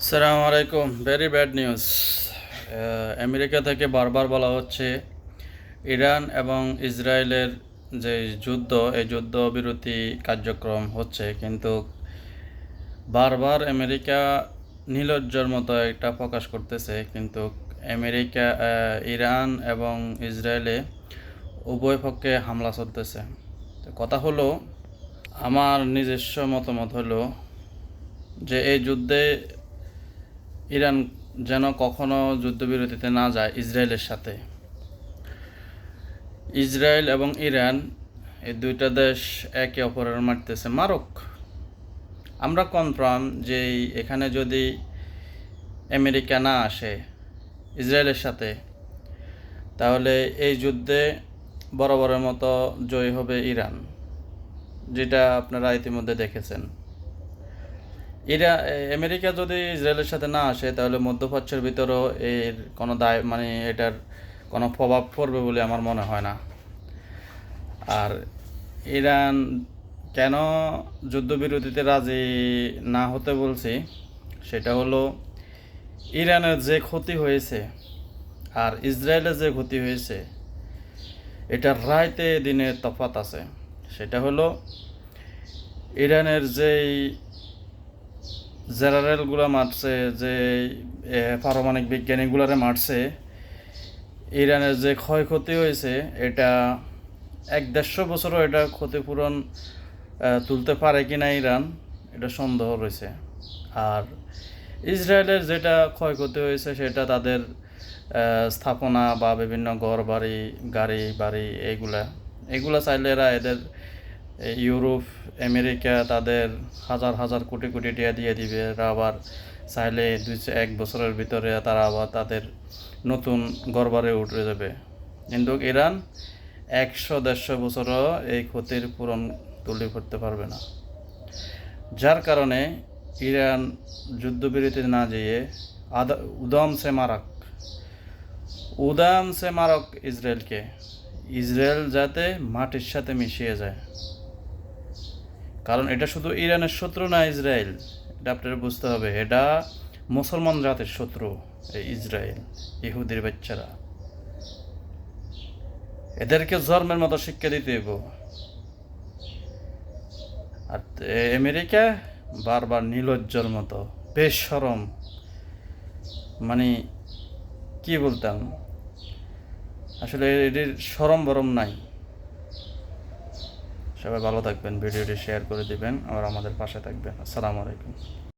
আসসালামু আলাইকুম। Very bad news. America থেকে বারবার বলা হচ্ছে ইরান এবং ইসরায়েলের যে যুদ্ধ, এই যুদ্ধবিরতি কার্যক্রম হচ্ছে, কিন্তু বারবার আমেরিকা নির্লজ্জর মতো এটা প্রকাশ করতেছে। কিন্তু আমেরিকা, ইরান এবং ইসরায়েলে উভয় পক্ষে হামলা চলতেছে। তো কথা হলো, আমার নিজস্ব মতামত হলো যে এই যুদ্ধে ইরান যেন কখনো যুদ্ধবিরতিতে না যায় ইসরায়েলের সাথে। ইসরায়েল এবং ইরান, এই দুইটা দেশ একে অপরের মারতেছে, মারুক। আমরা কনফার্ম যে এখানে যদি আমেরিকা না আসে ইসরায়েলের সাথে, তাহলে এই যুদ্ধে বরাবরের মতো জয়ী হবে ইরান, যেটা আপনারা ইতিমধ্যে দেখেছেন। আমেরিকা যদি ইসরায়েলের সাথে না আসে, তাহলে মধ্যপ্রাচ্যের ভিতরেও এর কোনো দায়, মানে এটার কোনো প্রভাব পড়বে বলে আমার মনে হয় না। আর ইরান কেন যুদ্ধবিরতিতে রাজি না হতে বলছি, সেটা হলো ইরানের যে ক্ষতি হয়েছে আর ইসরায়েলের যে ক্ষতি হয়েছে, এটার রাইতে দিনের তফাৎ আছে। সেটা হলো ইরানের যেই জেনারেলগুলো মারছে, যে পারমাণবিক বিজ্ঞানীগুলারে মারছে, ইরানের যে ক্ষয়ক্ষতি হয়েছে, এটা 1-1.5 বছরও এটা ক্ষতিপূরণ তুলতে পারে কি না ইরান, এটা সন্দেহ রয়েছে। আর ইসরায়েলের যেটা ক্ষয়ক্ষতি হয়েছে, সেটা তাদের স্থাপনা বা বিভিন্ন ঘর বাড়ি, গাড়ি বাড়ি, এগুলা চাইলে এরা এদের ইউরোপ, আমেরিকা তাদের হাজার হাজার কোটি কোটি টাকা দিয়ে দিবে। এরা আবার চাইলে 2-1 বছরের ভিতরে তারা আবার তাদের নতুন ঘরবাড়ি উঠে যাবে। কিন্তু ইরান 100-150 বছরও এই ক্ষতির পূরণ তুলে করতে পারবে না। যার কারণে ইরান যুদ্ধবিরতি না যেয়ে উদাম সে মারক ইসরায়েলকে, ইসরায়েল যাতে মাটির সাথে মিশিয়ে যায়। কারণ এটা শুধু ইরানের শত্রু না, ইসরায়েল, এটা আপনারা বুঝতে হবে, এটা মুসলমান জাতির শত্রু। এই ইসরায়েল, ইহুদির বাচ্চারা, এদেরকে জন্মের মতো শিক্ষা দিতে হইব। আর আমেরিকা বারবার নির্লজ্জর মতো, বেশরম, মানে কি বলতাম, আসলে এটির শরম বরম নাই। সবাই ভালো থাকবেন, ভিডিওটি শেয়ার করে দিবেন, আর আমাদের পাশে থাকবেন। আসসালামু আলাইকুম।